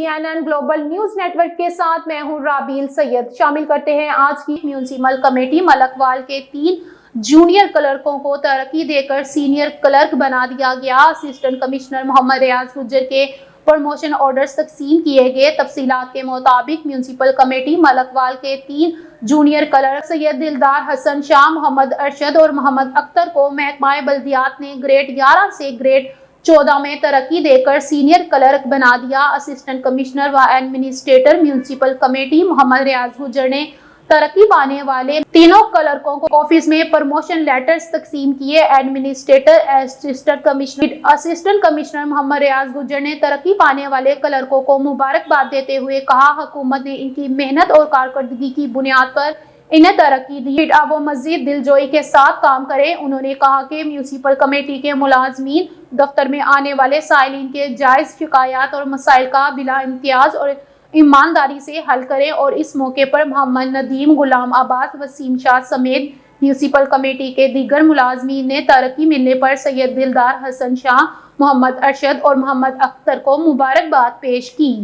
CNN global news network के साथ मैं हूं राबील सैयद। शामिल करते हैं आज की म्यूनिसिपल कमेटी। मलकवाल के 3 जूनियर क्लर्कों को तरक्की देकर सीनियर क्लर्क बना दिया गया। असिस्टेंट कमिश्नर मोहम्मद रियाज गुज्जर के प्रमोशन ऑर्डर्स तकसीम किए गए। तफसीलात के मुताबिक म्यूनिसिपल कमेटी मलकवाल के 3 जूनियर क्लर्क सैयद दिलदार हसन शाह, मोहम्मद अरशद और मोहम्मद अख्तर को महकमा बल्दियात ने ग्रेड 11 से ग्रेड 14 में तरक्की देकर सीनियर क्लर्क बना दिया। असिस्टेंट कमिश्नर व एडमिनिस्ट्रेटर म्यूनिसिपल कमेटी मोहम्मद रियाज गुज्जर ने तरक्की पाने वाले तीनों क्लर्कों को ऑफिस में प्रमोशन लेटर्स तकसीम किए। एडमिनिस्ट्रेटर असिस्टेंट कमिश्नर मोहम्मद रियाज गुज्जर ने तरक्की पाने वाले क्लर्कों को मुबारकबाद देते हुए कहा, हुकूमत ने इनकी मेहनत और कारकर्दगी की बुनियाद पर इन्हें तरक्की दी। अब वो मजीद दिलजोई के साथ काम करें। उन्होंने कहा कि म्यूनिसिपल कमेटी के मुलाजमीन दफ्तर में आने वाले साइलिन के जायज शिकायत और मसाइल का बिला इम्तियाज और ईमानदारी से हल करें। और इस मौके पर मोहम्मद नदीम, गुलाम अब्बास, वसीम शाह समेत म्यूनिसिपल कमेटी के दीगर मुलाजमीन ने तरक्की मिलने पर सैयद दिलदार हसन शाह, मोहम्मद अरशद और मोहम्मद अख्तर को मुबारकबाद पेश की।